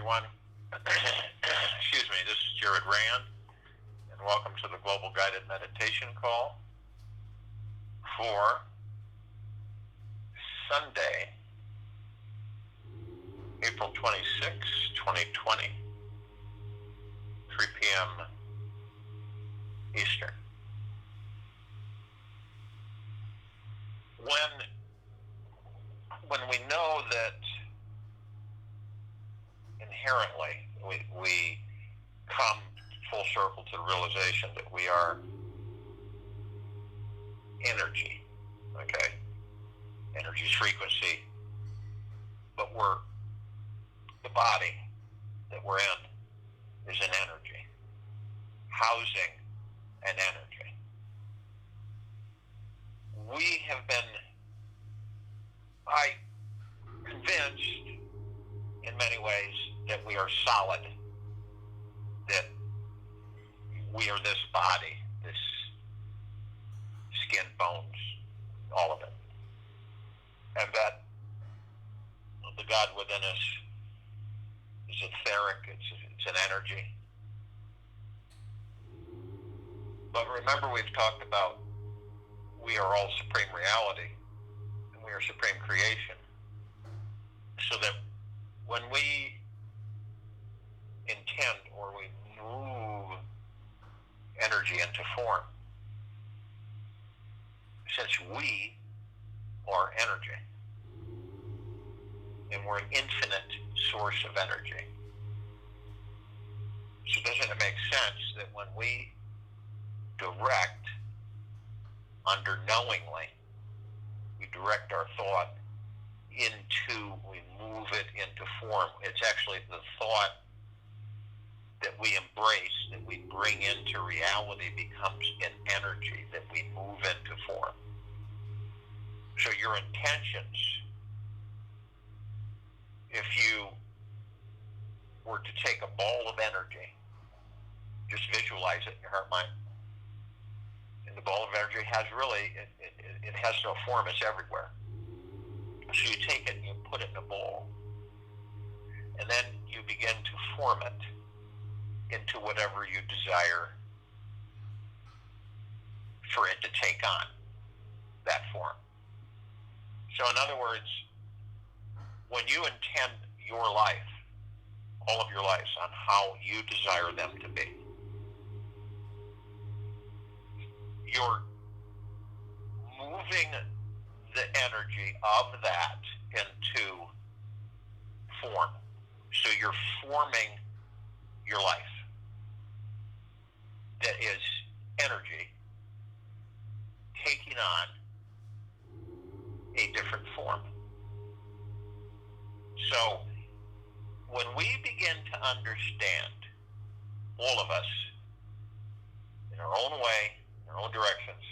everyone. Excuse me, this is Jared Rand, and welcome to the Global Guided Meditation Call for Sunday, April 26, 2020, 3 p.m. Eastern. When we know that inherently we come full circle to the realization that we are energy, okay? Energy's frequency, but the body that we're in is an energy, housing an energy. We have been, convinced in many ways that we are solid, that we are this body, this skin, bones, all of it. And that the God within us is etheric, it's an energy. But remember, we've talked about we are all supreme reality, and we are supreme creation. So that when we intend or we move energy into form, since we are energy, and we're an infinite source of energy, so doesn't it make sense that when we direct underknowingly, we direct our thought we move it into form. It's actually the thought that we embrace, that we bring into reality, becomes an energy that we move into form. So your intentions, if you were to take a ball of energy, just visualize it in your heart mind, and the ball of energy has really, it has no form, it's everywhere. So you take it and you put it in a bowl, and then you begin to form it into whatever you desire for it to take on, that form. So in other words, when you intend your life, all of your lives, on how you desire them to be, you're moving the energy of that into form. So you're forming your life that is energy taking on a different form. So when we begin to understand, all of us, in our own way, in our own directions,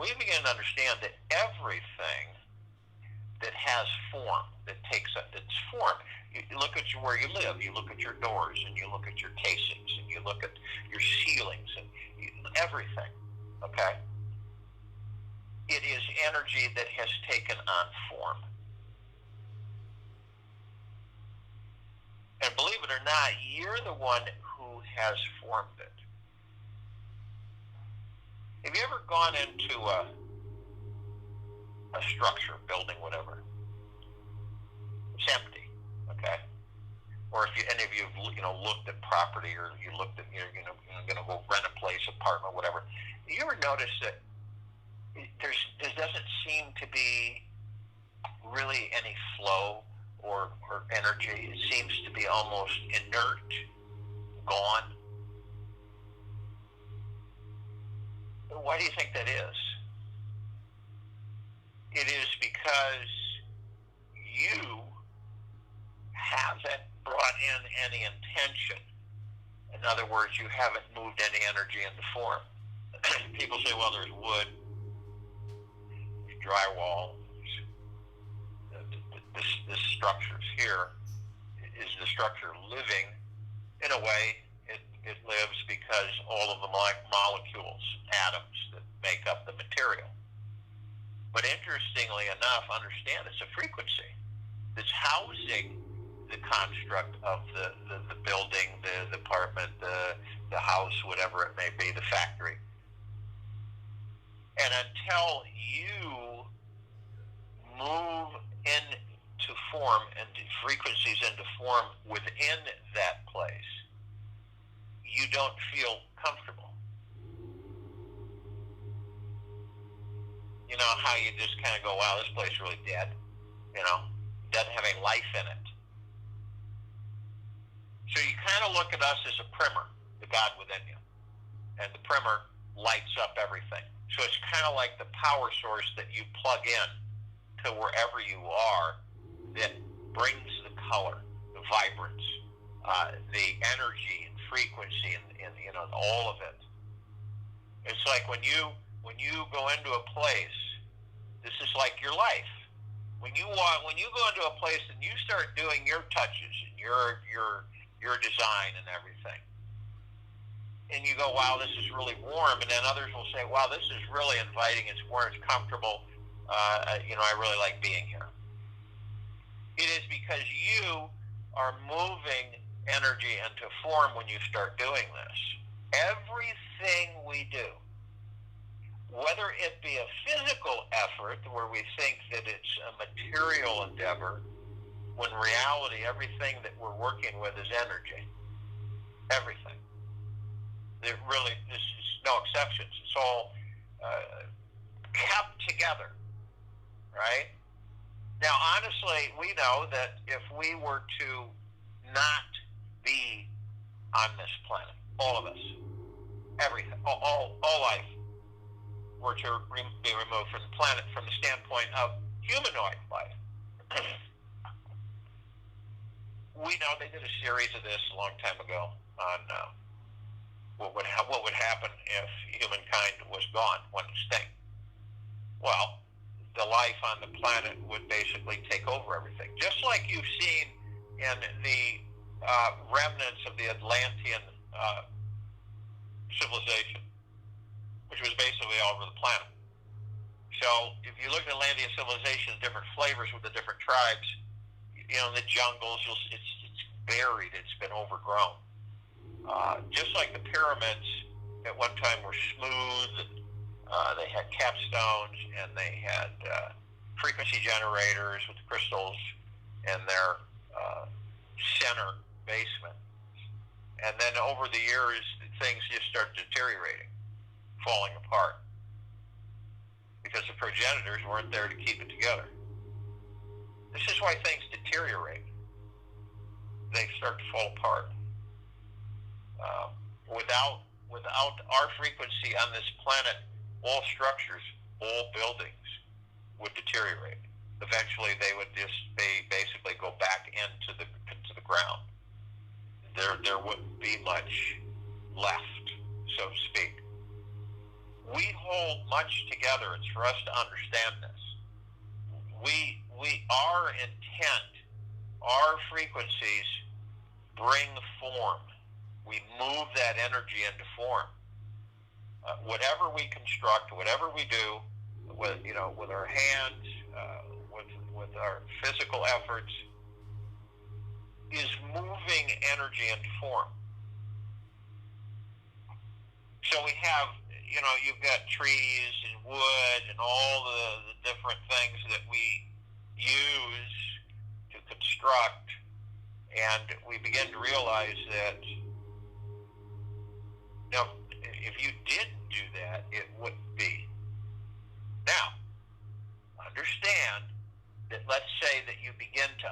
we begin to understand that everything that has form, that takes up its form, you look at where you live, you look at your doors, and you look at your casings, and you look at your ceilings, and everything, okay? It is energy that has taken on form. And believe it or not, you're the one who has formed it. Have you ever gone into a structure, building, whatever? It's empty, okay? Or if any of you have, looked at property, or you looked at, you're going to go rent a place, apartment, whatever. You ever notice that there doesn't seem to be really any flow or energy? It seems to be almost inert, gone. Why do you think that is? It is because you haven't brought in any intention. In other words, you haven't moved any energy into form. People say, well, there's wood, there's drywall, this structure's here. Is the structure living? In a way, it lives because all of the molecules, atoms that make up the material. But interestingly enough, understand it's a frequency that's housing the construct of the building, the apartment, the house, whatever it may be, the factory. And until you move into form and frequencies into form within that place, you don't feel comfortable. You know how you just kind of go, wow, this place is really dead, you know, doesn't have any life in it. So you kind of look at us as a primer, the God within you. And the primer lights up everything. So it's kind of like the power source that you plug in to wherever you are that brings the color, the vibrance, the energy and frequency and you know, all of it. It's like when you go into a place, this is like your life. When you go into a place and you start doing your touches and your design and everything, and you go, wow, this is really warm, and then others will say, wow, this is really inviting, it's warm, it's comfortable, you know, I really like being here. It is because you are moving energy into form when you start doing this. Everything we do, whether it be a physical effort where we think that it's a material endeavor, when in reality everything that we're working with is energy. Everything. This is no exceptions. It's all kept together, right? Now, honestly, we know that if we were to not be on this planet, all of us, everything, all life, were to be removed from the planet from the standpoint of humanoid life. We know they did a series of this a long time ago on what would happen if humankind was gone, went extinct. Well, the life on the planet would basically take over everything. Just like you've seen in the remnants of the Atlantean civilization, which was basically all over the planet. So if you look at Atlantean civilization, different flavors with the different tribes, you know, in the jungles, it's buried, it's been overgrown. Just like the pyramids at one time were smooth, and they had capstones, and they had frequency generators with the crystals in their center basement. And then over the years, things just start deteriorating, falling apart, because the progenitors weren't there to keep it together. This is why things deteriorate. They start to fall apart. Without our frequency on this planet, all structures, all buildings would deteriorate. Eventually, they would basically go back into the ground. There wouldn't be much left, so to speak. We hold much together. It's for us to understand this. Our intent, our frequencies bring form. We move that energy into form. Whatever we construct, whatever we do, with our hands, with our physical efforts, is moving energy into form. So we have, you've got trees and wood and all the different things that we use to construct, and we begin to realize that, if you didn't do that, it wouldn't be. Now, understand that, let's say that you begin to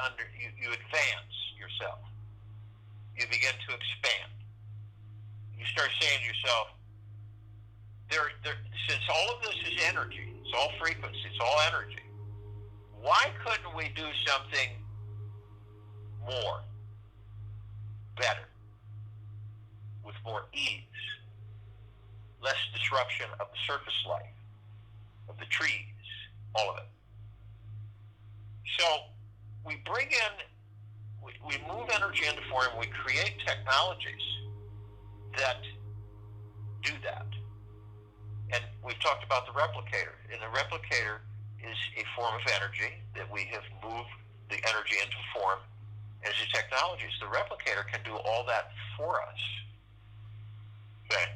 you advance yourself. You begin to expand. You start saying to yourself, since all of this is energy, it's all frequency, it's all energy, why couldn't we do something more, better, with more ease, less disruption of the surface life, of the trees, all of it? So we bring in, we move energy into form, we create technologies that do that. And we've talked about the replicator. And the replicator is a form of energy that we have moved the energy into form. energy technologies. The replicator can do all that for us, okay,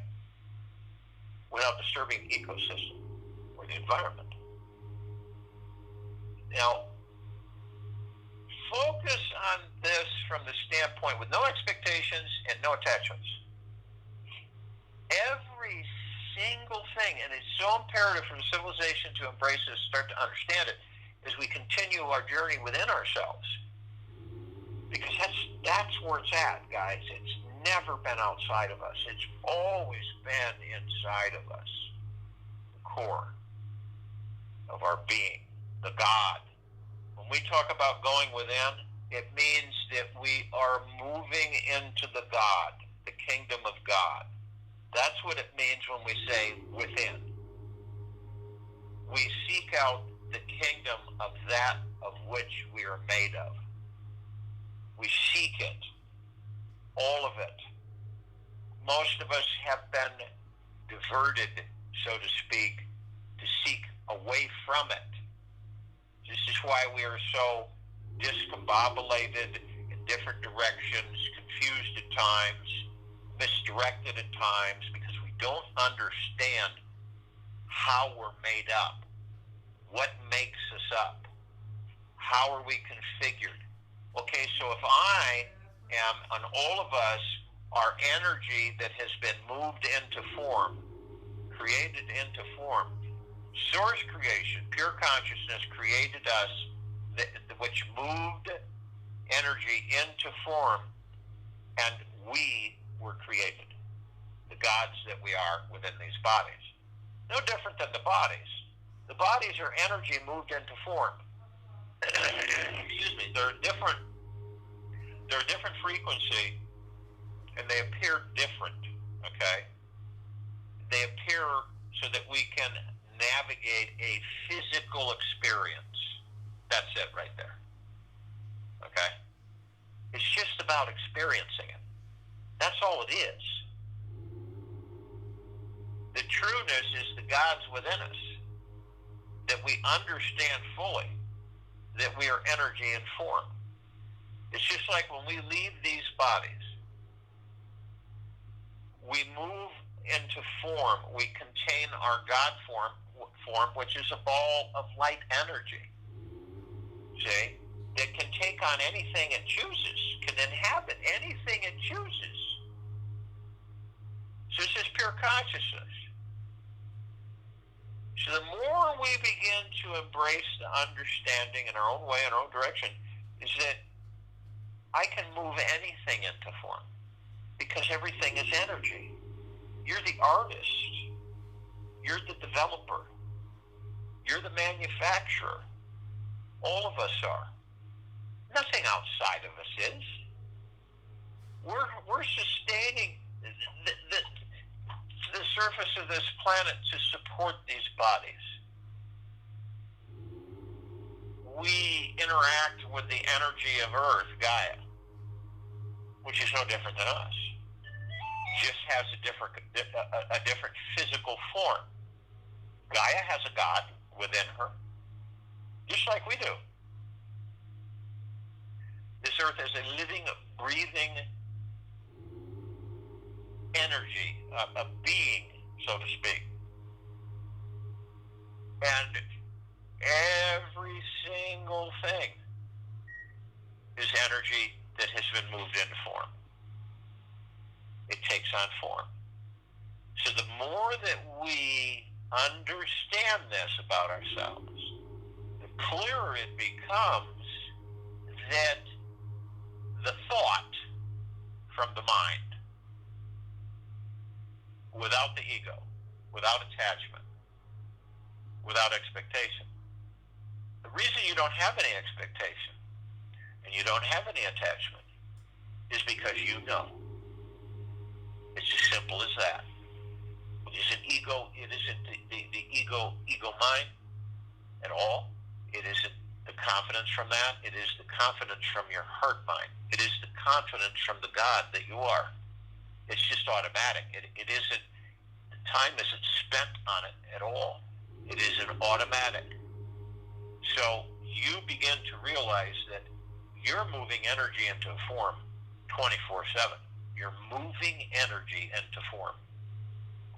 without disturbing the ecosystem or the environment. Now, focus on this from the standpoint with no expectations and no attachments. Every single thing, and it's so imperative for the civilization to embrace this, start to understand it, as we continue our journey within ourselves. Because that's where it's at, guys. It's never been outside of us. It's always been inside of us. The core of our being, the God. When we talk about going within, it means that we are moving into the God, the kingdom of God. That's what it means when we say within. We seek out the kingdom of that of which we are made of. We seek it, all of it. Most of us have been diverted, so to speak, to seek away from it. This is why we are so discombobulated in different directions, confused at times, misdirected at times, because we don't understand how we're made up, what makes us up, how are we configured. Okay, so if I am, and all of us, are energy that has been moved into form, created into form, source creation, pure consciousness created us, which moved energy into form, and we were created, the gods that we are within these bodies. No different than the bodies. The bodies are energy moved into form. Excuse me. They're a different frequency, and they appear different, okay? They appear so that we can navigate a physical experience. That's it right there, okay? It's just about experiencing it. That's all it is. The trueness is the God's within us, that we understand fully that we are energy and form. It's just like when we leave these bodies, we move into form, we contain our God form, which is a ball of light energy, see, that can take on anything it chooses, can inhabit anything it chooses. So this is pure consciousness. So the more we begin to embrace the understanding in our own way, in our own direction, is that I can move anything into form because everything is energy. You're the artist. You're the developer. You're the manufacturer. All of us are. Nothing outside of us is. We're sustaining the surface of this planet to support these bodies. We interact with the energy of Earth, Gaia, which is no different than us. Just has a different physical form. Gaia has a God within her, just like we do. This Earth is a living, breathing energy, a being, so to speak. And every single thing is energy that has been moved into form. It takes on form. So the more that we understand this about ourselves, the clearer it becomes that the thought from the mind, without the ego, without attachment, without expectation. The reason you don't have any expectation and you don't have any attachment is because you know. It's as simple as that. It isn't ego. It isn't the ego mind at all. It isn't the confidence from that. It is the confidence from your heart mind. It is the confidence from the God that you are. It's just automatic. It isn't, the time isn't spent on it at all. It is an automatic. So you begin to realize that You're moving energy into form 24/7. You're moving energy into form.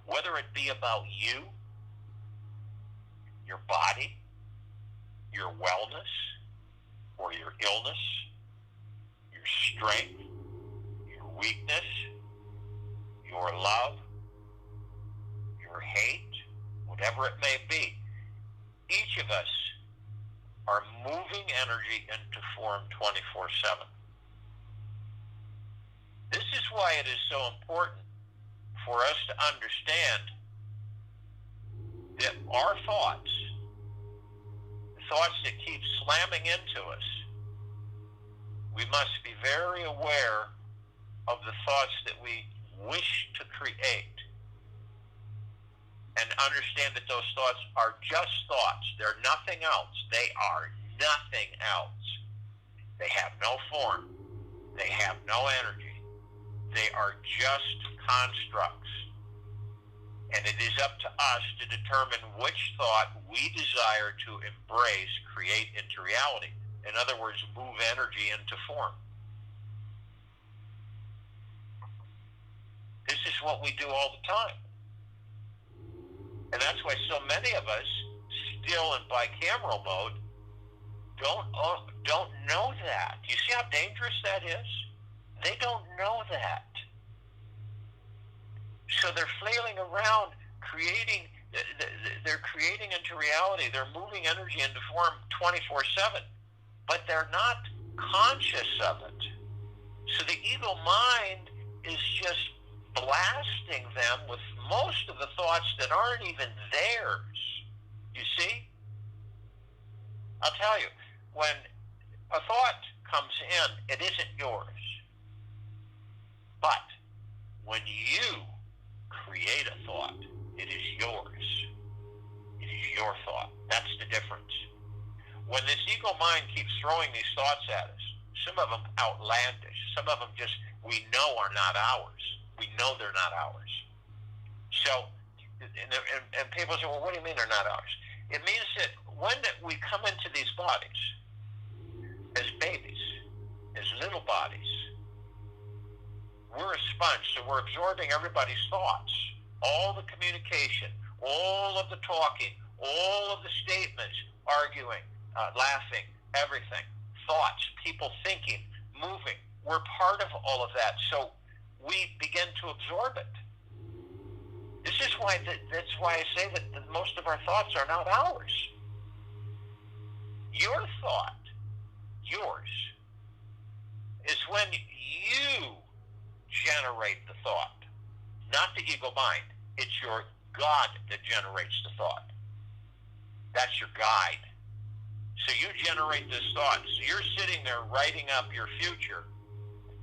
Whether it be about you, your body, your wellness, or your illness, your strength, your weakness, your love, your hate, whatever it may be, each of us are moving energy into form 24/7. This is why it is so important for us to understand that our thoughts that keep slamming into us, we must be very aware of the thoughts that we wish to create and understand that those thoughts are just thoughts. They're nothing else. They are nothing else. They have no form. They have no energy. They are just constructs. And it is up to us to determine which thought we desire to embrace, create into reality. In other words, move energy into form. This is what we do all the time. And that's why so many of us, still in bicameral mode, don't know that. You see how dangerous that is? They don't know that. So they're flailing around, they're creating into reality. They're moving energy into form 24/7, but they're not conscious of it. So the ego mind is just blasting them with most of the thoughts that aren't even theirs. You see? I'll tell you, when a thought comes in, it isn't yours. But when you create a thought, it is yours. It is your thought. That's the difference. When this ego mind keeps throwing these thoughts at us, some of them outlandish, some of them just we know are not ours. We know they're not ours. So, and people say, well, what do you mean they're not ours? It means that when we come into these bodies, as babies, as little bodies, we're a sponge, so we're absorbing everybody's thoughts, all the communication, all of the talking, all of the statements, arguing, laughing, everything, thoughts, people thinking, moving. We're part of all of that, so we begin to absorb it. This is why that's why I say that most of our thoughts are not ours. Your thought, yours, is when you generate the thought, not the ego mind. It's your God that generates the thought. That's your guide. So you generate this thought. So you're sitting there writing up your future,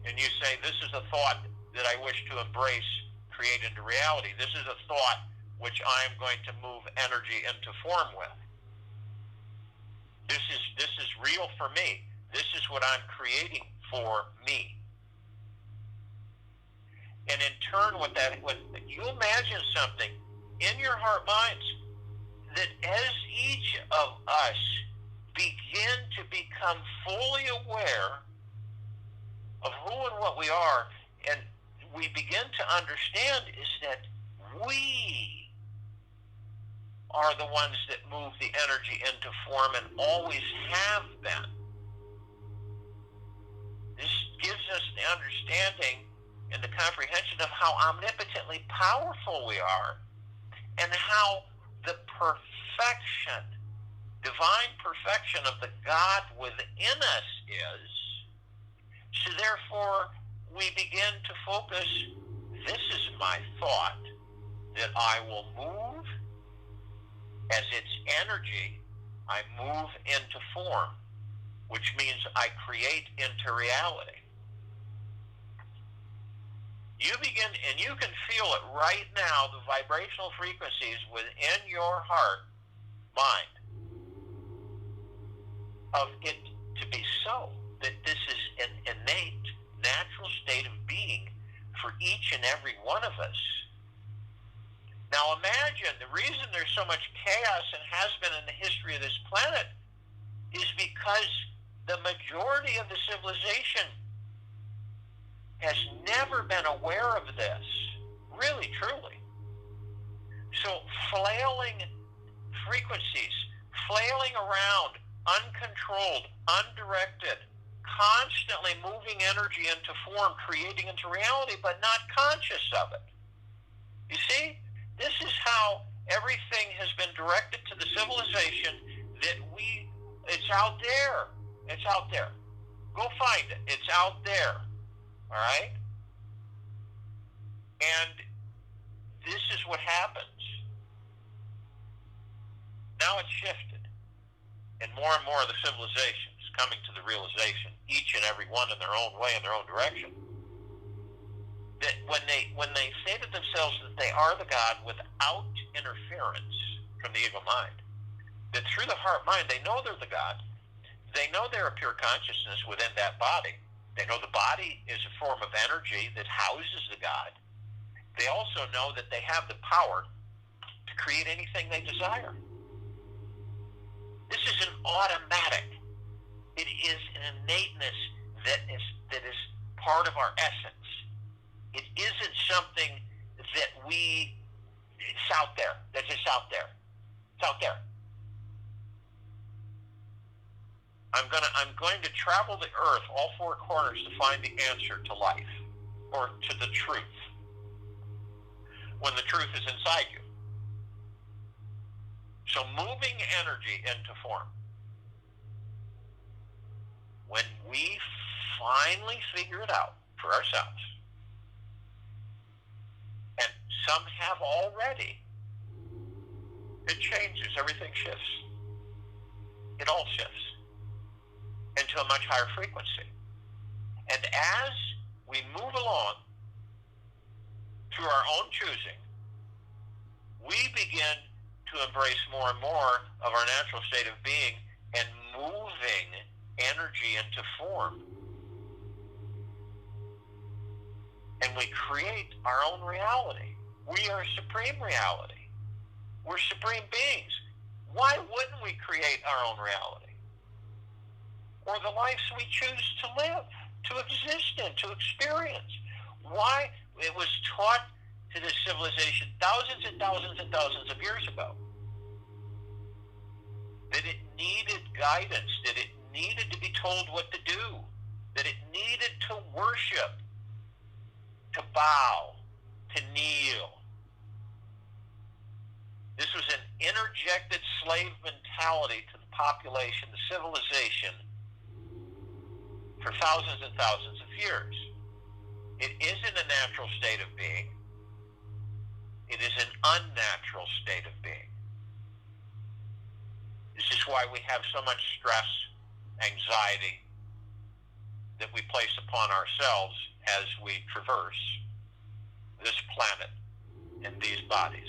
and you say, this is a thought that I wish to embrace, create into reality. This is a thought which I am going to move energy into form with. This is real for me. This is what I'm creating for me. And in turn, when you imagine something in your heart minds, that as each of us begin to become fully aware of who and what we are, and we begin to understand is that we are the ones that move the energy into form and always have been. This gives us the understanding and the comprehension of how omnipotently powerful we are and how the perfection, divine perfection of the God within us is. So therefore, we begin to focus, this is my thought, that I will move as its energy, I move into form, which means I create into reality. You begin, and you can feel it right now, the vibrational frequencies within your heart, mind, of it to be so, that this is an innate, natural state of being for each and every one of us. Now imagine, the reason there's so much chaos and has been in the history of this planet is because the majority of the civilization has never been aware of this, really, truly. So flailing frequencies, flailing around, uncontrolled, undirected, constantly moving energy into form, creating into reality, but not conscious of it. You see, this is how everything has been directed to the civilization that it's out there. It's out there. Go find it. It's out there. All right? And this is what happens. Now it's shifted. And more of the civilization is coming to the realization, each and every one in their own way, in their own direction, that when they say to themselves that they are the God without interference from the ego mind, that through the heart mind, they know they're the God. They know they're a pure consciousness within that body. They know the body is a form of energy that houses the God. They also know that they have the power to create anything they desire. This is an automatic. It is an innateness that is part of our essence. It isn't something that it's out there. That's just out there. It's out there. I'm going to travel the earth, all four corners, to find the answer to life, or to the truth, when the truth is inside you. So moving energy into form. When we finally figure it out for ourselves, and some have already, it changes. Everything shifts. It all shifts into a much higher frequency. And as we move along through our own choosing, we begin to embrace more and more of our natural state of being and moving energy into form. And we create our own reality. We are supreme reality. We're supreme beings. Why wouldn't we create our own reality? Or the lives we choose to live, to exist in, to experience? Why? It was taught to this civilization thousands and thousands and thousands of years ago that it needed guidance, that it needed to be told what to do, that it needed to worship, to bow, to kneel. This was an interjected slave mentality to the population, the civilization, for thousands and thousands of years. It isn't a natural state of being. It is an unnatural state of being. This is why we have so much stress, anxiety that we place upon ourselves as we traverse this planet and these bodies.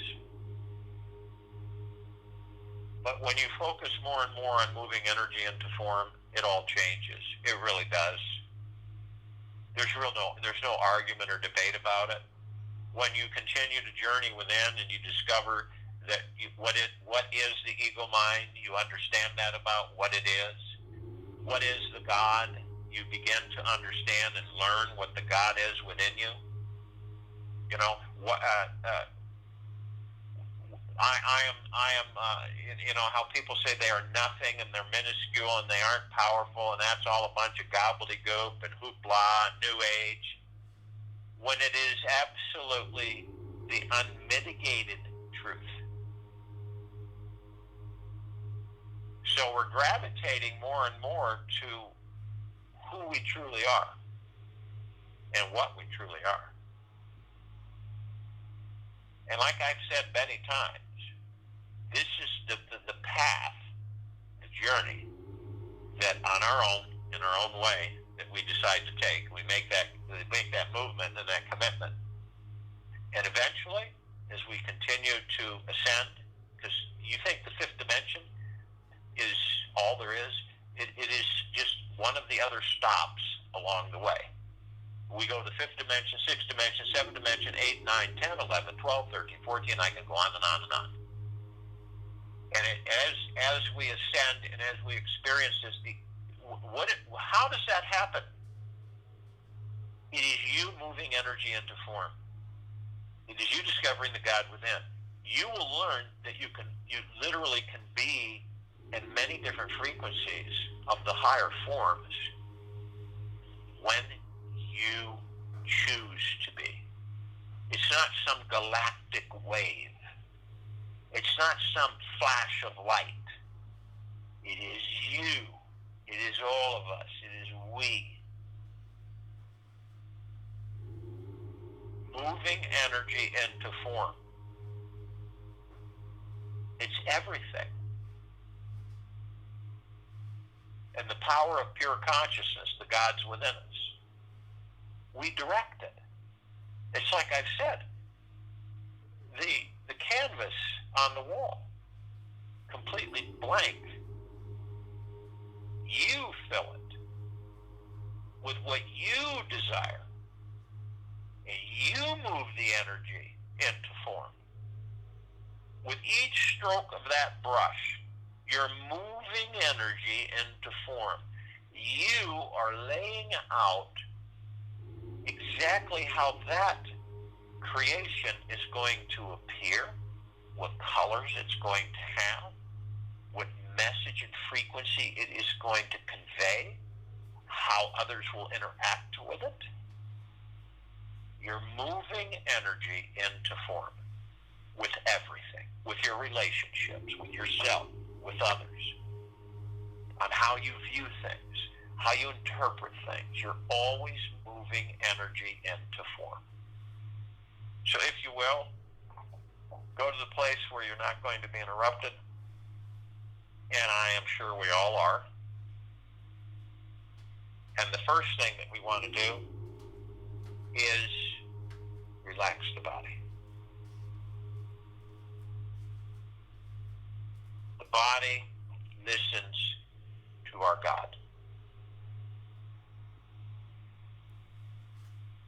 But when you focus more and more on moving energy into form, it all changes. It really does. There's no argument or debate about it. When you continue to journey within and you discover that what is the ego mind, you understand that about what it is. What is the God? You begin to understand and learn what the God is within you. You know what? I am, you know, how people say they are nothing and they're minuscule and they aren't powerful and that's all a bunch of gobbledygook and hoopla and new age, when it is absolutely the unmitigated truth. So we're gravitating more and more to who we truly are and what we truly are. And like I've said many times, this is the path, the journey that on our own, in our own way, that we decide to take. We make that movement and that commitment. And eventually, as we continue to ascend, because you think the fifth dimension is all there is, it is just one of the other stops along the way. We go to the fifth dimension, sixth dimension, seventh dimension, 8, 9, 10, 11, 12, 13, 14, I can go on and on and on. And as we ascend and as we experience this, how does that happen? It is you moving energy into form. It is you discovering the God within. You will learn that you literally can be in many different frequencies of the higher forms when you choose to be. It's not some galactic wave. It's not some flash of light. It is you. It is all of us. It is we. Moving energy into form. It's everything. And the power of pure consciousness, the God's within us, we direct it. It's like I've said, the canvas on the wall, completely blank. You fill it with what you desire. And you move the energy into form. With each stroke of that brush, you're moving energy into form. You are laying out exactly how that creation is going to appear, what colors it's going to have, what message and frequency it is going to convey, how others will interact with it. You're moving energy into form with everything, with your relationships, with yourself, with others, on how you view things, how you interpret things. You're always moving energy into form. So if you will, go to the place where you're not going to be interrupted, and I am sure we all are. And the first thing that we want to do is relax the body. The body listens to our God.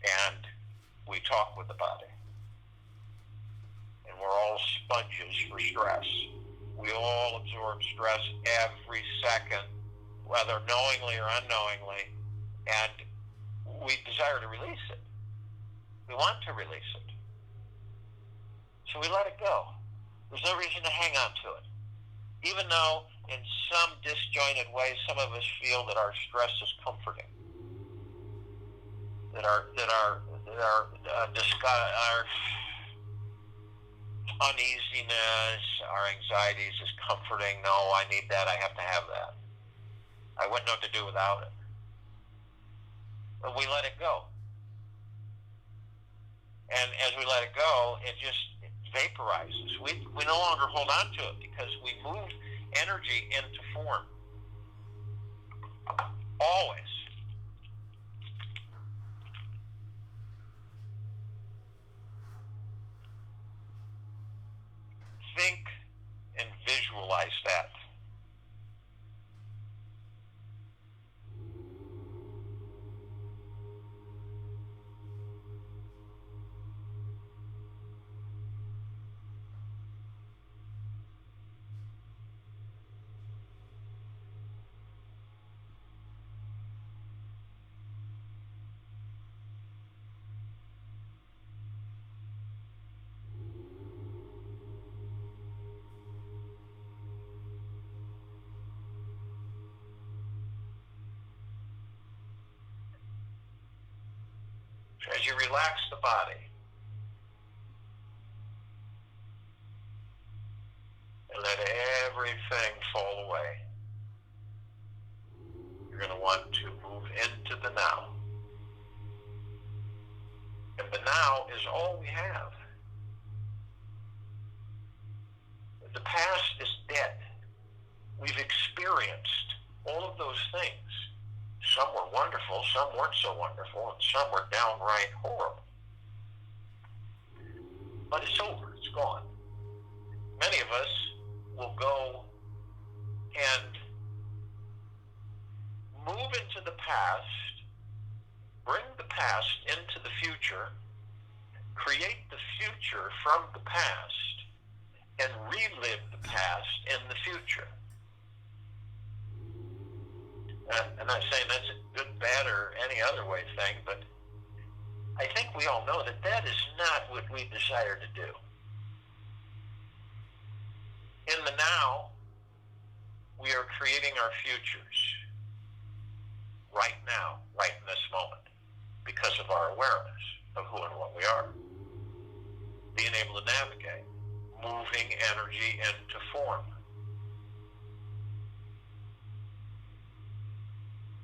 And we talk with the body. And we're all sponges for stress. We all absorb stress every second, whether knowingly or unknowingly, and we desire to release it. We want to release it. So we let it go. There's no reason to hang on to it. Even though in some disjointed way some of us feel that our stress is comforting, that our uneasiness, our anxieties is comforting. No, I need that. I have to have that. I wouldn't know what to do without it. But we let it go. And as we let it go, it just vaporizes. We no longer hold on to it because we move energy into form. Always. Think and visualize that. As you relax the body and let everything fall away, you're going to want to move into the now. And the now is all we have. The past is dead. We've experienced all of those things. Some were wonderful, some weren't so wonderful, and some were downright horrible. But it's over, it's gone. Many of us will go and move into the past, bring the past into the future, create the future from the past, and relive the past in the future. I'm not saying that's a good, bad, or any other way thing, but I think we all know that that is not what we desire to do. In the now, we are creating our futures right now, right in this moment, because of our awareness of who and what we are. Being able to navigate, moving energy into form.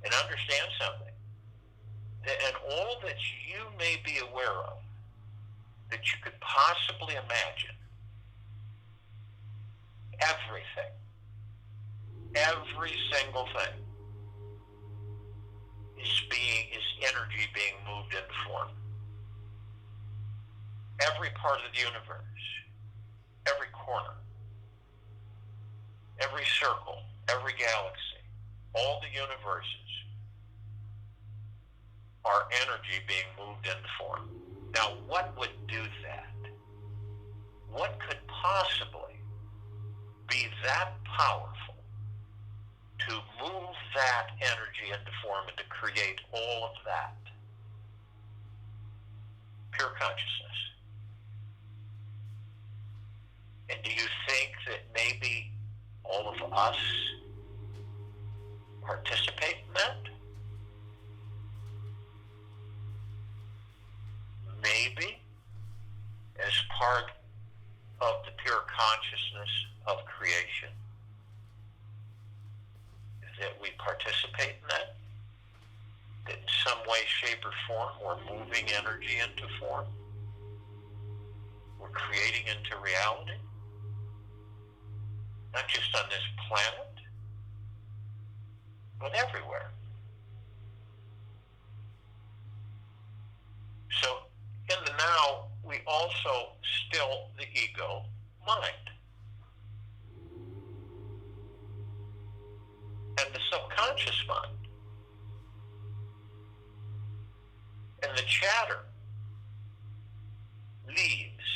And understand something, and all that you may be aware of, that you could possibly imagine, everything, every single thing is energy being moved into form. Every part of the universe, every corner, every circle, every galaxy, all the universes are energy being moved into form. Now, what would do that? What could possibly be that powerful to move that energy into form and to create all of that? Pure consciousness. And do you think that maybe all of us participate in that? Maybe as part of the pure consciousness of creation, that we participate in that? That in some way, shape, or form, we're moving energy into form? We're creating into reality? Not just on this planet, but everywhere. So, in the now, we also still the ego mind. And the subconscious mind. And the chatter leaves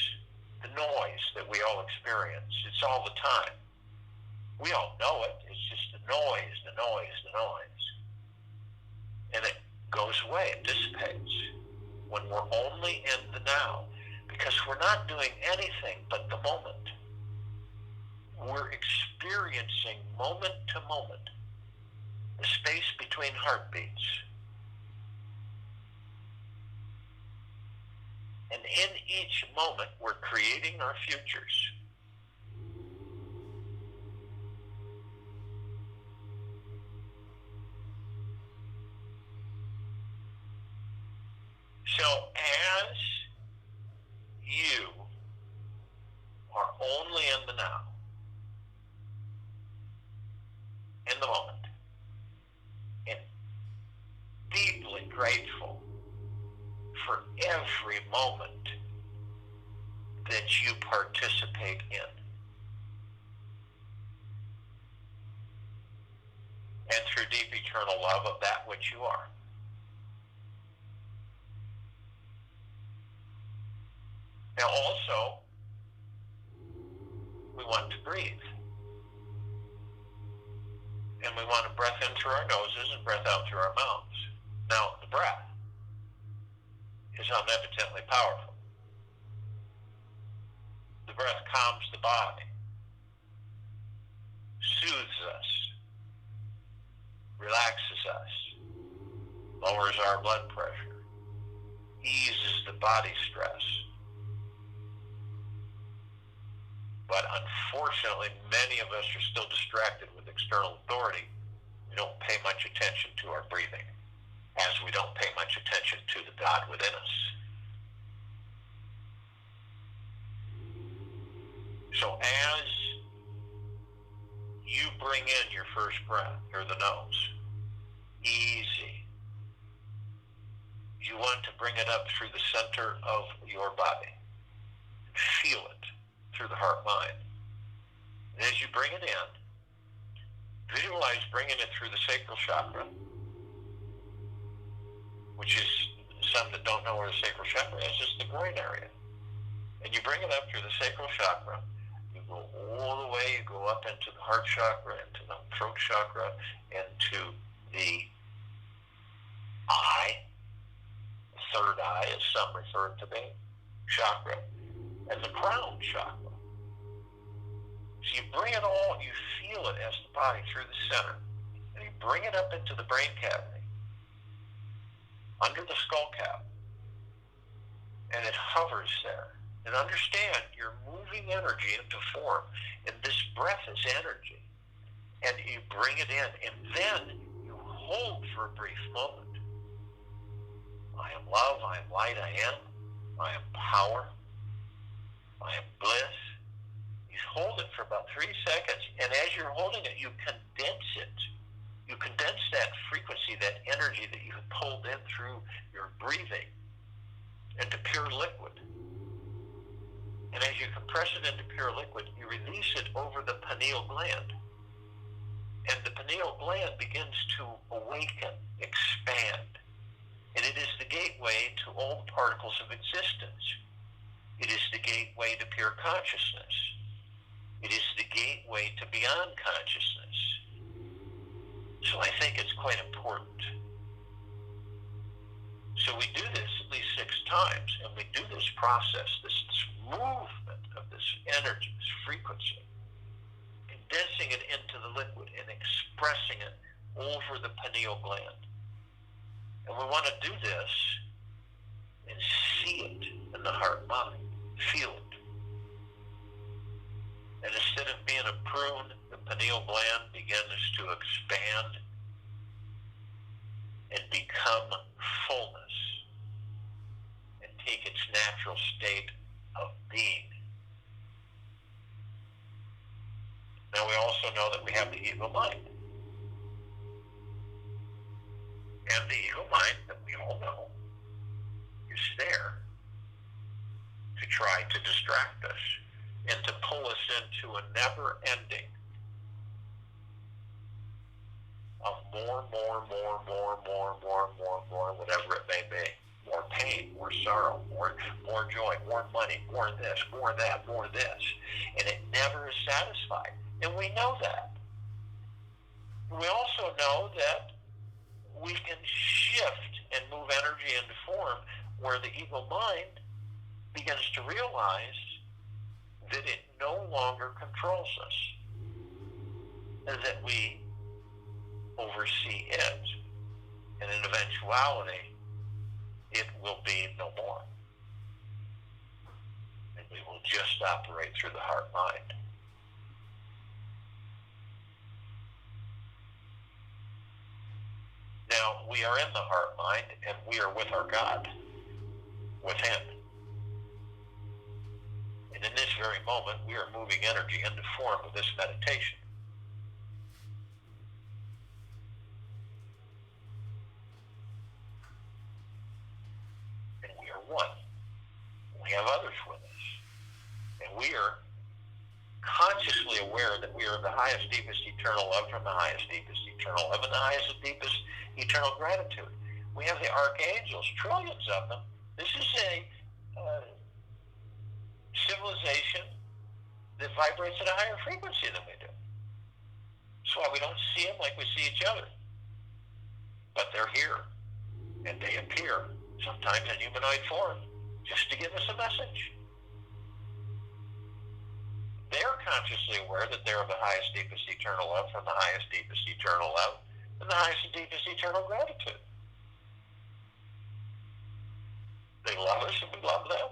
the noise that we all experience. It's all the time. We all know it. It's just the noise, the noise, the noise. And it goes away. It dissipates when we're only in the now, because we're not doing anything but the moment. We're experiencing moment to moment the space between heartbeats. And in each moment, we're creating our futures. So as you are only in the now, in the moment, and deeply grateful for every moment that you participate in, and through deep eternal love of that which you are. Now also, we want to breathe. And we want to breath in through our noses and breath out through our mouths. Now, the breath is omnipotently powerful. The breath calms the body, soothes us, relaxes us, lowers our blood pressure, eases the body stress. But unfortunately, many of us are still distracted with external authority. We don't pay much attention to our breathing, as we don't pay much attention to the God within us. So as you bring in your first breath, or the nose, easy. You want to bring it up through the center of your body. Feel it through the heart-mind. And as you bring it in, visualize bringing it through the sacral chakra, which is, some that don't know where the sacral chakra is, it's the groin area. And you bring it up through the sacral chakra, you go all the way, you go up into the heart chakra, into the throat chakra, into the eye, the third eye, as some refer to the chakra, and the crown chakra. So you bring it all, you feel it as the body through the center, and you bring it up into the brain cavity, under the skull cap, and it hovers there. And understand, you're moving energy into form, and this breath is energy. And you bring it in, and then you hold for a brief moment. I am love, I am light, I am power, I am bliss. You hold it for about 3 seconds, and as you're holding it, you condense it. You condense that frequency, that energy that you have pulled in through your breathing into pure liquid. And as you compress it into pure liquid, you release it over the pineal gland. And the pineal gland begins to awaken, expand. And it is the gateway to all the particles of existence. It is the gateway to pure consciousness. It is the gateway to beyond consciousness. So I think it's quite important. So we do this at least 6 times, and we do this process, this movement of this energy, this frequency, condensing it into the liquid and expressing it over the pineal gland. And we want to do this and see it in the heart mind, feel it. And instead of being a prune, the pineal gland begins to expand and become fullness and take its natural state of being. Now we also know that we have the ego mind. And the ego mind, that we all know, is there to try to distract us and to pull us into a never-ending of more, whatever it may be. More pain, more sorrow, more joy, more money, more this, more that, more this. And it never is satisfied. And we know that. We also know that we can shift and move energy into form where the ego mind begins to realize that it no longer controls us, and that we oversee it. And in eventuality, it will be no more. And we will just operate through the heart mind. Now, we are in the heart mind, and we are with our God, within. And in this very moment, we are moving energy into form with this meditation. And we are one. We have others with us. And we are consciously aware that we are the highest, deepest, eternal love from the highest, deepest, eternal love, and the highest, deepest, eternal gratitude. We have the archangels, trillions of them. This is a civilization that vibrates at a higher frequency than we do. That's why we don't see them like we see each other. But they're here, and they appear, sometimes in humanoid form, just to give us a message. They're consciously aware that they're of the highest, deepest, eternal love from the highest, deepest, eternal love and the highest, deepest, eternal gratitude. They love us and we love them.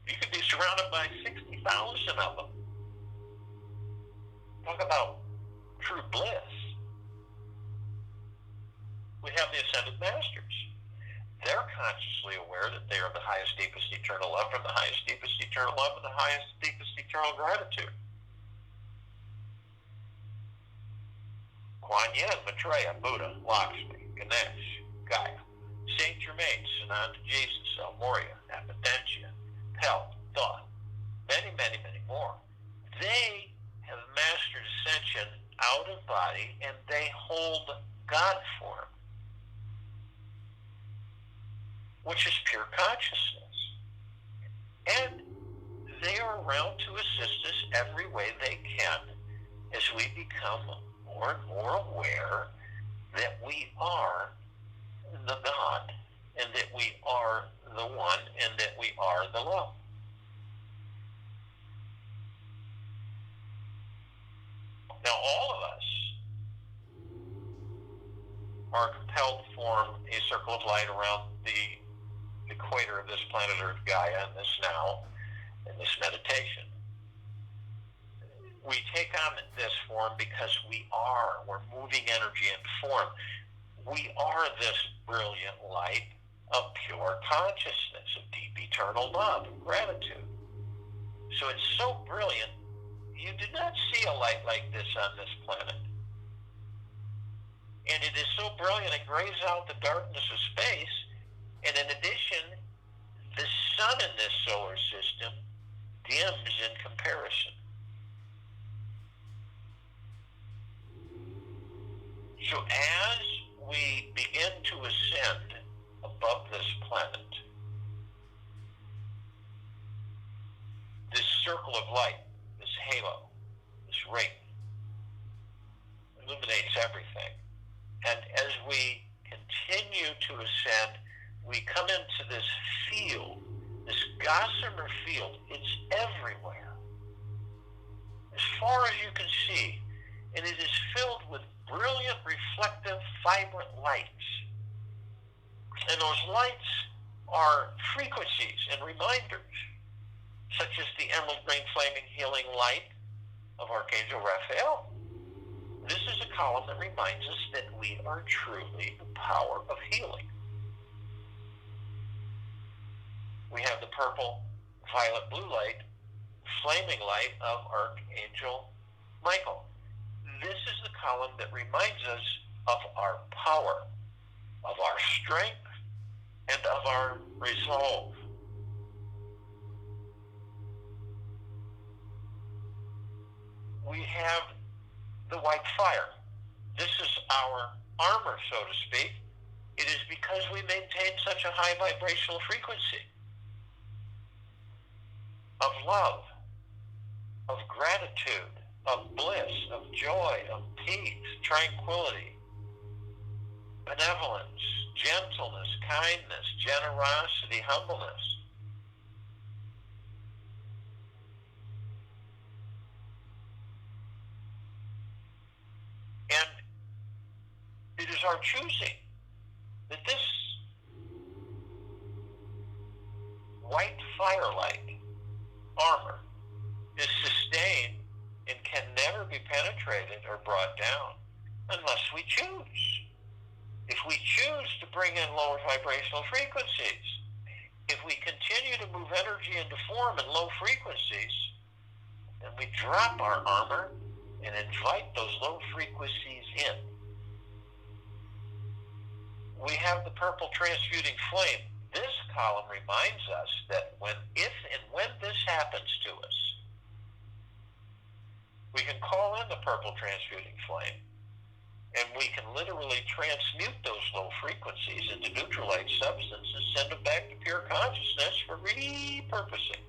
You could be surrounded by 60,000 of them. Talk about true bliss. We have the Ascended Masters. They're consciously aware that they are the highest, deepest, eternal love from the highest, deepest, eternal love and the highest, deepest, eternal gratitude. Kuan Yin, Maitreya, Buddha, Lakshmi, Ganesh, Gaia, Saint Germain, Sananda Jesus, El Moria, Abundantia, Pel, Thoth, many, many, many more. They have mastered ascension out of body, and they hold God form, which is pure consciousness. And they are around to assist us every way they can as we become more and more aware that we are the God, and that we are the one, and that we are the love. Now, all of us are compelled to form a circle of light around the equator of this planet Earth, Gaia, in this now, in this meditation. We take on this form because we're moving energy and form. We are this brilliant light of pure consciousness, of deep eternal love and gratitude. So it's so brilliant, you do not see a light like this on this planet. And it is so brilliant, it grays out the darkness of space. And in addition, the sun in this solar system dims in comparison. So as we begin to ascend above this planet, this circle of light, this halo, this ring, illuminates everything. And as we continue to ascend, we come into this field, this gossamer field. It's everywhere, as far as you can see. And it is filled with brilliant, reflective, vibrant lights. And those lights are frequencies and reminders, such as the emerald green flaming healing light of Archangel Raphael. This is a column that reminds us that we are truly the power of healing. We have the purple, violet, blue light, flaming light of Archangel Michael. This is the column that reminds us of our power, of our strength, and of our resolve. We have the white fire. This is our armor, so to speak. It is because we maintain such a high vibrational frequency of love, of gratitude, of bliss, of joy, of peace, tranquility, benevolence, gentleness, kindness, generosity, humbleness. And it is our choosing that this white firelight armor is sustained and can never be penetrated or brought down unless we choose. If we choose to bring in lower vibrational frequencies, if we continue to move energy into form in low frequencies, then we drop our armor and invite those low frequencies in. We have the purple transmuting flame. This column reminds us that if and when this happens to us, we can call in the purple transmuting flame, and we can literally transmute those low frequencies into neutralized substance and send them back to pure consciousness for repurposing.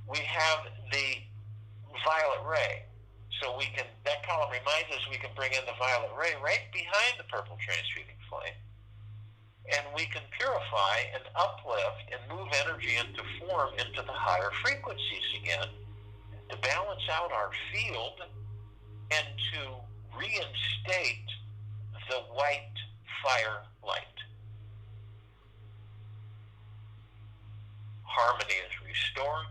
We have the violet ray. So that column reminds us we can bring in the violet ray right behind the purple transmuting flame. And we can purify and uplift and move energy into form into the higher frequencies again to balance out our field and to reinstate the white fire light. Harmony is restored,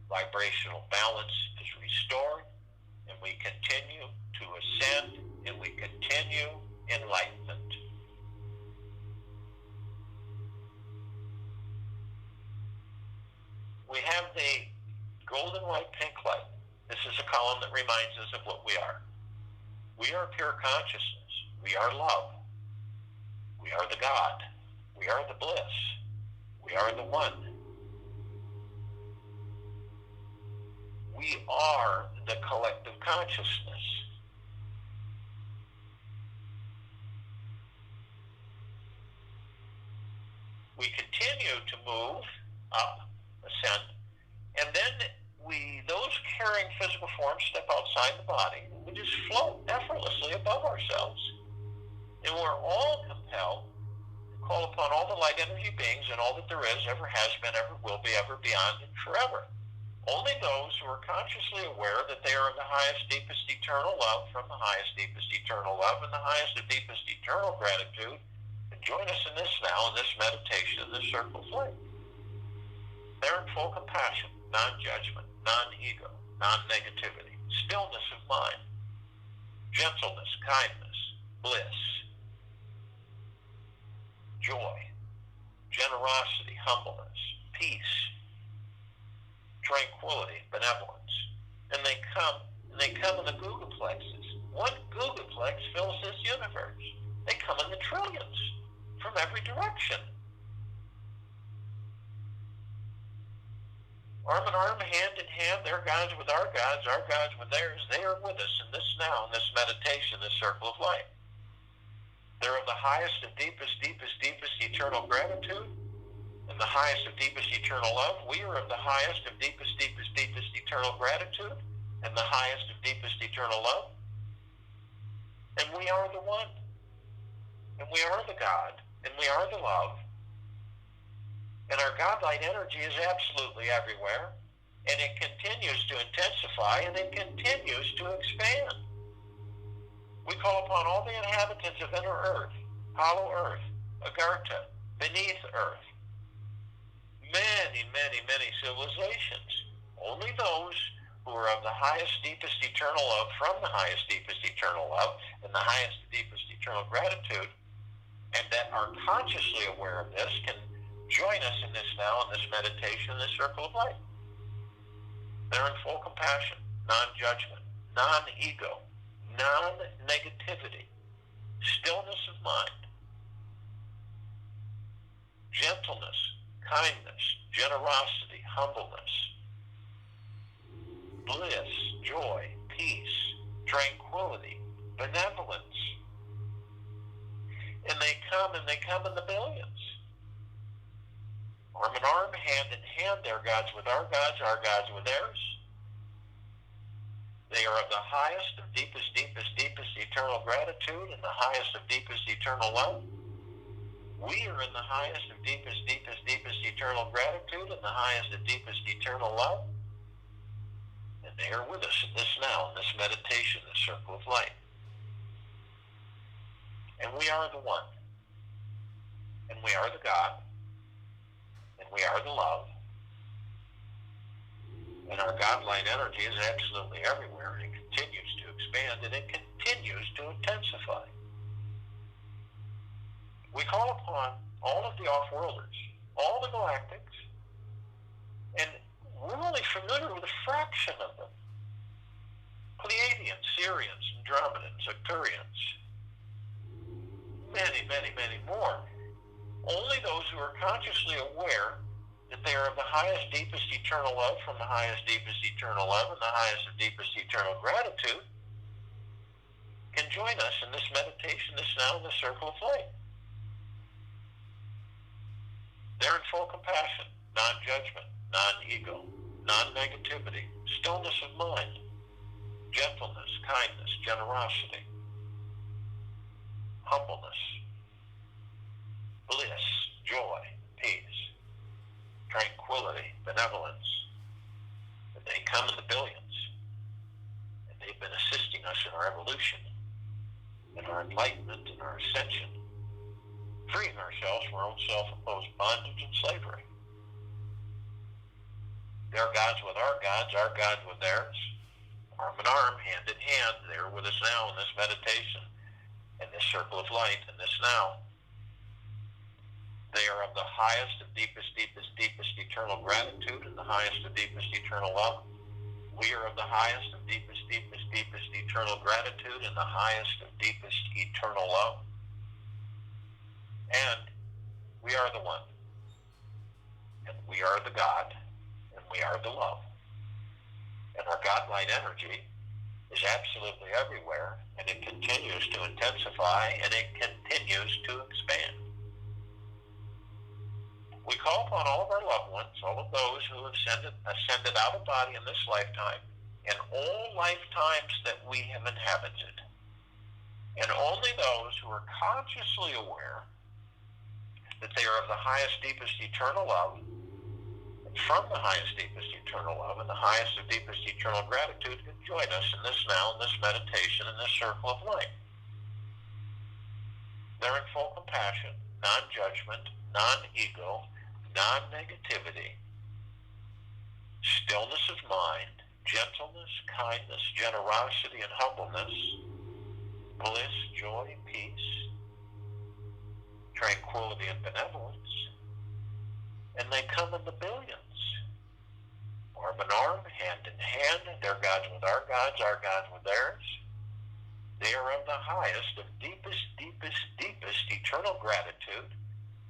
vibrational balance is restored, and we continue to ascend, and we continue enlightenment. We have the golden white pink light. This is a column that reminds us of what we are. We are pure consciousness. We are love. We are the God. We are the bliss. We are the one. We are the collective consciousness. We continue to move up, ascend, and then those carrying physical forms step outside the body. We just float effortlessly above ourselves. And we're all compelled to call upon all the light energy beings and all that there is, ever has been, ever will be, ever beyond, and forever. Only those who are consciously aware that they are of the highest, deepest, eternal love, from the highest, deepest, eternal love, and the highest and deepest, eternal gratitude, can join us in this now, in this meditation, in this circle of light. They're in full compassion, non-judgment, non-ego, non-negativity, stillness of mind, gentleness, kindness, bliss, joy, generosity, humbleness, peace, tranquility, benevolence. And they come in the googolplexes. One googolplex fills this universe. They come in the trillions from every direction. Arm in arm, hand in hand, their gods with our gods with theirs. They are with us in this now, in this meditation, this circle of light. They're of the highest and deepest, deepest, deepest eternal gratitude and the highest and deepest eternal love. We are of the highest and deepest, deepest, deepest eternal gratitude and the highest and deepest eternal love. And we are the one. And we are the God. And we are the love. And our God-light energy is absolutely everywhere. And it continues to intensify and it continues to expand. We call upon all the inhabitants of inner earth, hollow earth, agartha, beneath earth. Many, many, many civilizations. Only those who are of the highest, deepest, eternal love, from the highest, deepest, eternal love, and the highest, deepest, eternal gratitude, and that are consciously aware of this, can join us in this now, in this meditation, in this circle of light. They're in full compassion, non-judgment, non-ego, non-negativity, stillness of mind, gentleness, kindness, generosity, humbleness, bliss, joy, peace, tranquility, benevolence. And they come in the billions. Arm in arm, hand in hand, their gods with our gods with theirs. They are of the highest of deepest, deepest, deepest eternal gratitude and the highest of deepest eternal love. We are in the highest of deepest, deepest, deepest eternal gratitude and the highest of deepest eternal love. And they are with us in this now, in this meditation, this circle of light. And we are the one. And we are the God. And we are the love. And our God-light energy is absolutely everywhere, and it continues to expand, and it continues to intensify. We call upon all of the off-worlders, all the galactics, and we're only familiar with a fraction of them. Pleiadians, Sirians, Andromedans, Arcturians, many, many, many more. Only those who are consciously aware that they are of the highest, deepest, eternal love, from the highest, deepest, eternal love, and the highest and deepest, eternal gratitude, can join us in this meditation, this now, in the circle of light. They're in full compassion, non-judgment, non-ego, non-negativity, stillness of mind, gentleness, kindness, generosity, humbleness, bliss, joy, peace, tranquility, benevolence. And they come in the billions. And they've been assisting us in our evolution, in our enlightenment, in our ascension, freeing ourselves from our own self-imposed bondage and slavery. Their gods with our gods with theirs. Arm in arm, hand in hand, they're with us now in this meditation, in this circle of light, in this now. They are of the highest of deepest, deepest, deepest eternal gratitude and the highest of deepest eternal love. We are of the highest of deepest, deepest, deepest eternal gratitude and the highest of deepest eternal love. And we are the one. And we are the God. And we are the love. And our God-light energy is absolutely everywhere, and it continues to intensify, and it continues to expand. We call upon all of our loved ones, all of those who have ascended out of body in this lifetime, and all lifetimes that we have inhabited, and only those who are consciously aware that they are of the highest, deepest, eternal love, and from the highest, deepest, eternal love, and the highest and deepest, eternal gratitude, can join us in this now, in this meditation, in this circle of light. They're in full compassion, non-judgment, non-ego, non-negativity, stillness of mind, gentleness, kindness, generosity, and humbleness, bliss, joy, peace, tranquility, and benevolence. And they come in the billions, arm in arm, hand in hand, their gods with our gods with theirs. They are of the highest, of deepest, deepest, deepest eternal gratitude,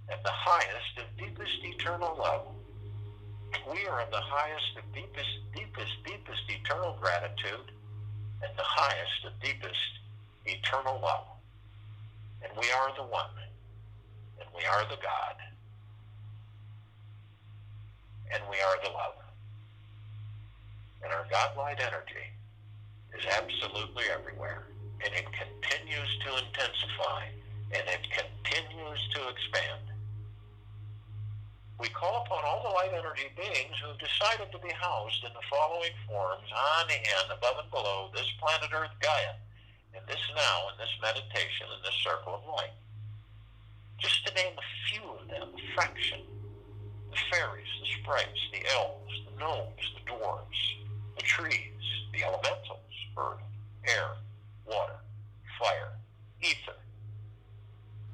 and the highest of deepest eternal love. We are of the highest of deepest, deepest, deepest eternal gratitude, and the highest of deepest eternal love. And we are the one, and we are the God, and we are the love. And our God-light energy is absolutely everywhere, and it continues to intensify, and it continues to expand. We call upon all the light energy beings who have decided to be housed in the following forms on and above and below this planet Earth Gaia, in this now, in this meditation, in this circle of light. Just to name a few of them, a fraction: the fairies, the sprites, the elves, the gnomes, the dwarves, the trees, the elementals, earth, air, water, fire, ether,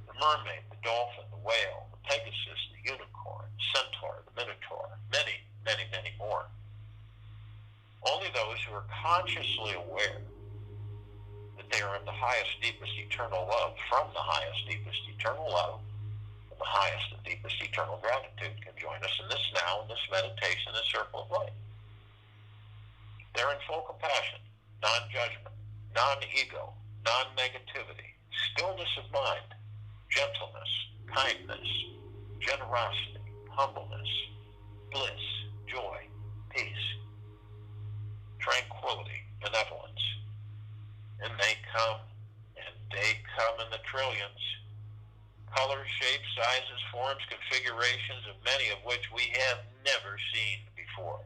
the mermaid, the dolphin, the whale, the pegasus, the unicorn, the centaur, the minotaur, many, many, many more. Only those who are consciously aware that they are of the highest, deepest, eternal love, from the highest, deepest, eternal love, and the highest and deepest, eternal gratitude, can join us in this now, in this meditation, this circle of light. They're in full compassion, non-judgment, non-ego, non-negativity, stillness of mind, gentleness, kindness, generosity, humbleness, bliss, joy, peace, tranquility, benevolence. And they come in the trillions. Colors, shapes, sizes, forms, configurations, of many of which we have never seen before.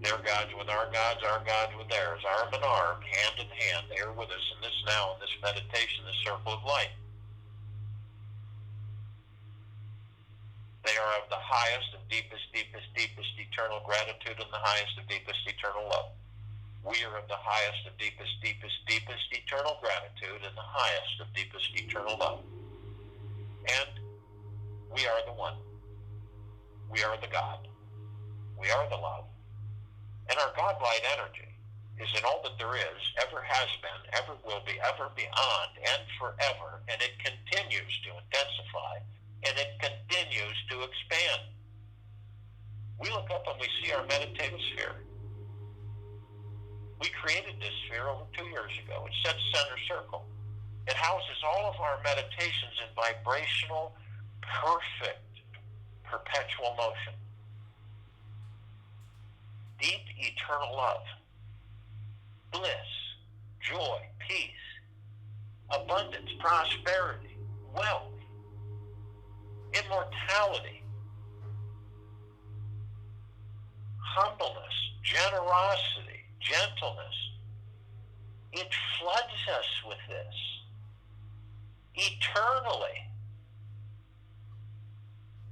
Their gods with our gods with theirs, arm in arm, hand in hand. They are with us in this now, in this meditation, this circle of light. They are of the highest and deepest, deepest, deepest eternal gratitude, and the highest and deepest eternal love. We are of the highest of deepest, deepest, deepest eternal gratitude, and the highest of deepest eternal love. And we are the one. We are the God. We are the love. And our God-light energy is in all that there is, ever has been, ever will be, ever beyond, and forever. And it continues to intensify, and it continues to expand. We look up and we see our meditative sphere. We created this sphere over 2 years ago. It's set center circle. It houses all of our meditations in vibrational, perfect, perpetual motion. Deep, eternal love, bliss, joy, peace, abundance, prosperity, wealth, immortality, humbleness, generosity, gentleness. It floods us with this eternally,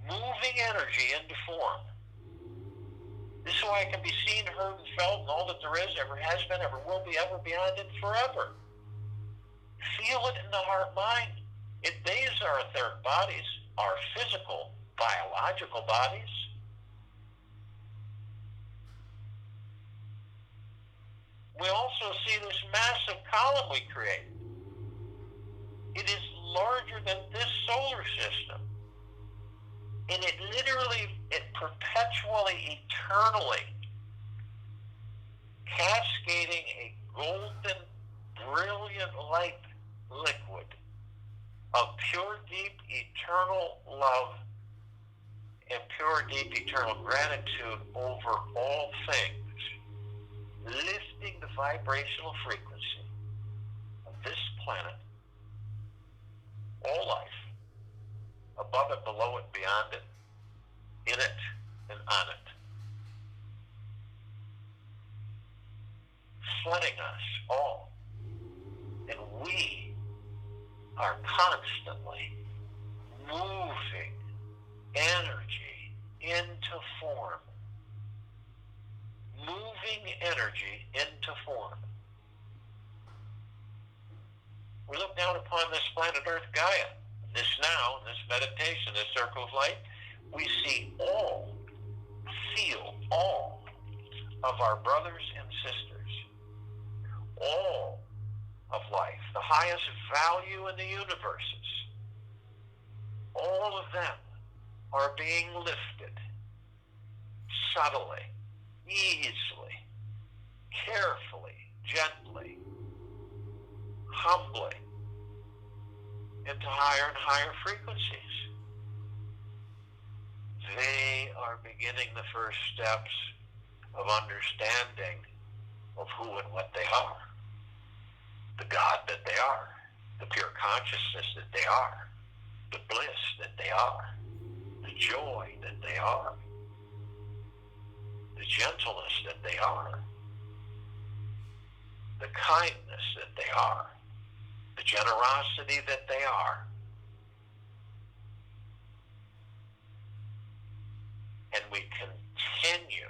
moving energy into form. This is why it can be seen, heard, and felt, and all that there is, ever has been, ever will be, ever beyond, and forever. Feel it in the heart-mind. It bathes our etheric bodies, our physical, biological bodies. We also see this massive column we created. It is larger than this solar system. And it perpetually, eternally, cascading a golden, brilliant light liquid of pure, deep, eternal love and pure, deep, eternal gratitude over all things, lifting the vibrational frequency of this planet, all life, above it, below it, beyond it, in it, and on it, flooding us all. And we are constantly moving energy into form. Moving energy into form. We look down upon this planet Earth, Gaia. This now, this meditation, this circle of light, we see all, feel all of our brothers and sisters, all of life, the highest value in the universes, all of them are being lifted subtly, easily, carefully, gently, humbly, into higher and higher frequencies. They are beginning the first steps of understanding of who and what they are, the God that they are, the pure consciousness that they are, the bliss that they are, the joy that they are, the gentleness that they are, the kindness that they are, the generosity that they are. And we continue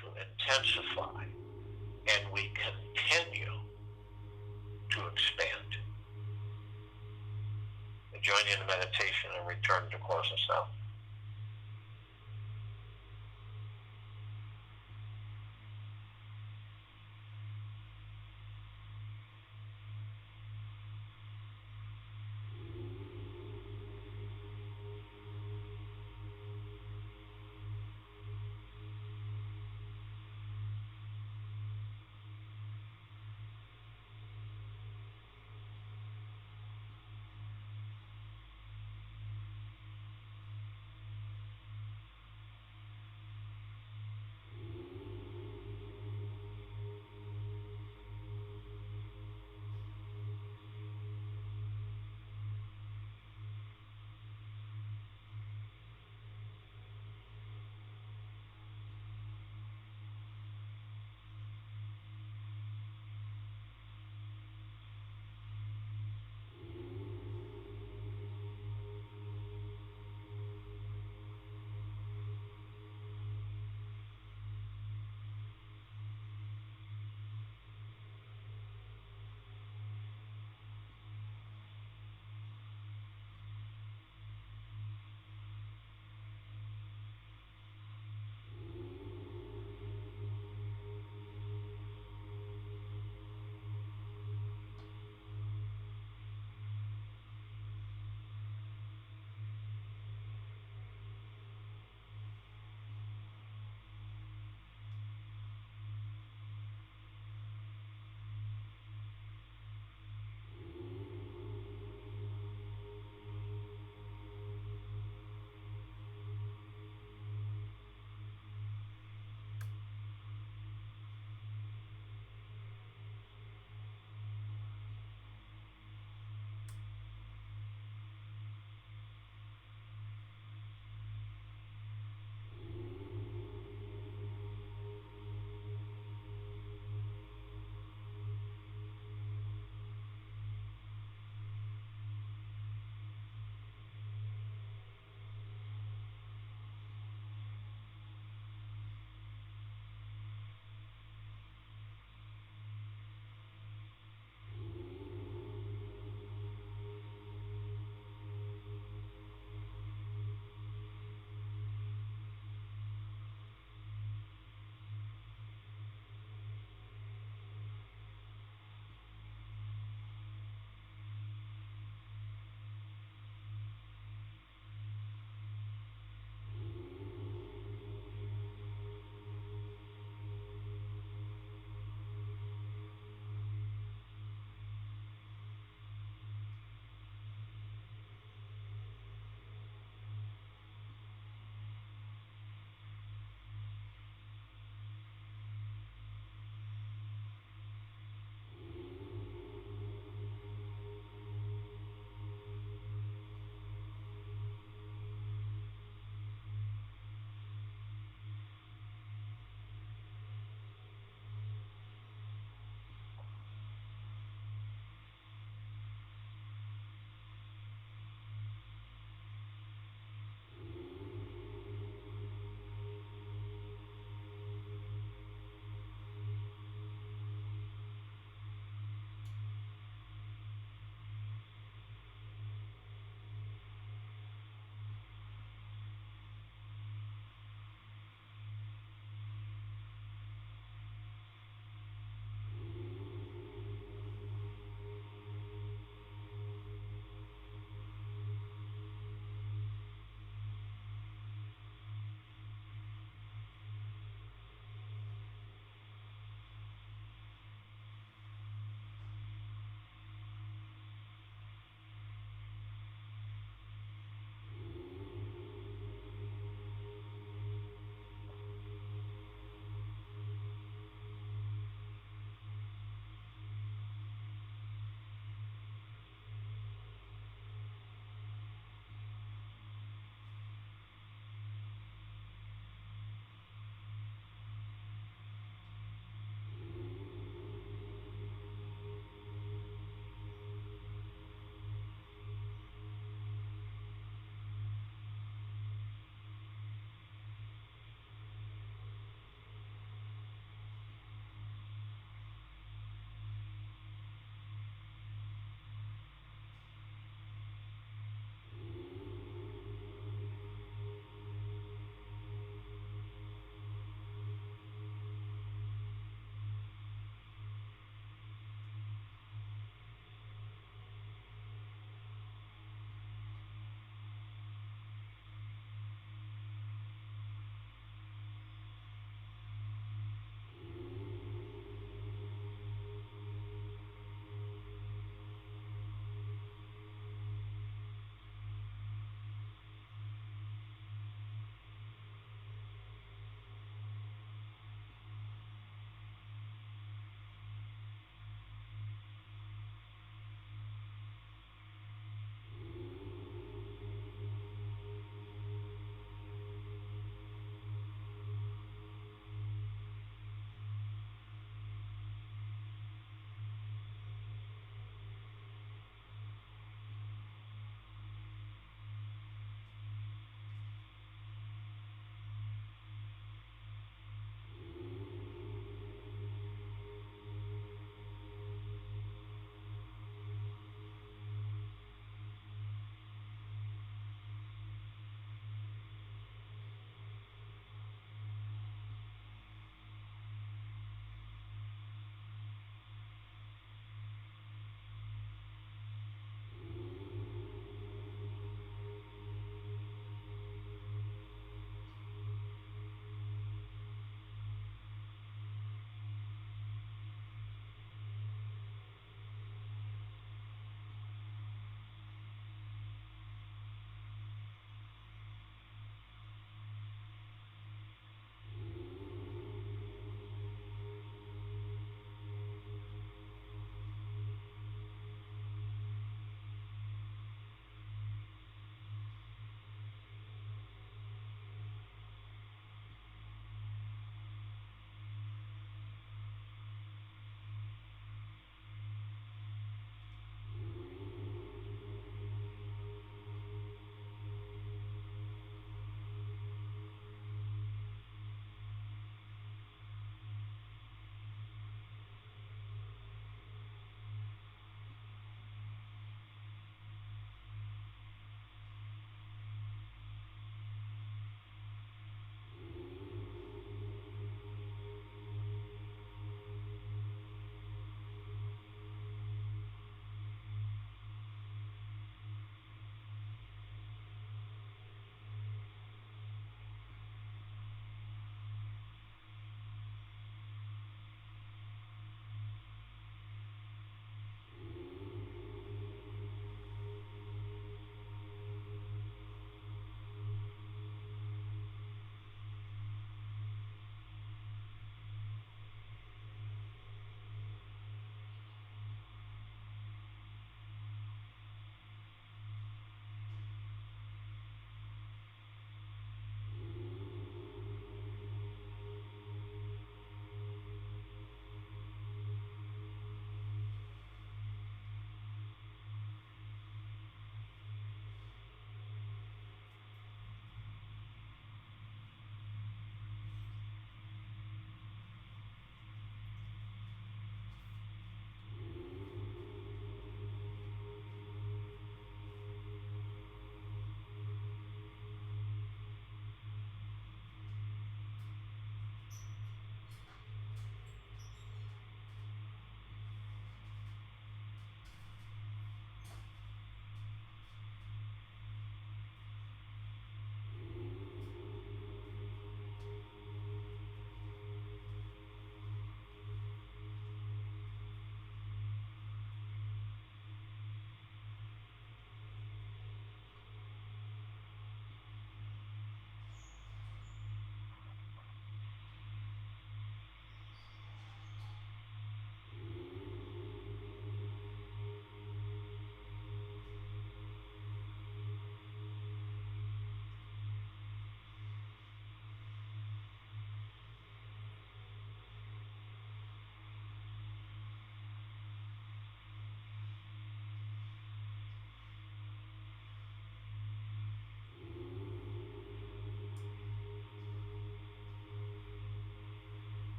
to intensify, and we continue to expand. I join you in the meditation and return to close us out.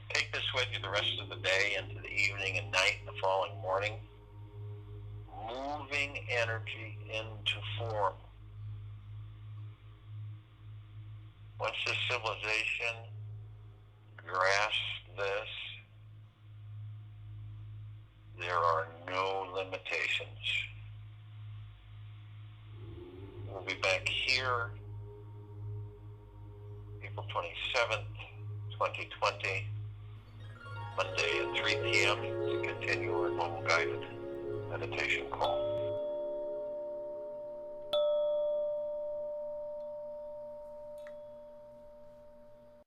take this with you the rest of the day, into the evening and night and the following morning. Moving energy into form. Once this civilization grasps this, there are no limitations. We'll be back here April 27th, 2020, Monday at 3 p.m. to continue our normal guided meditation call.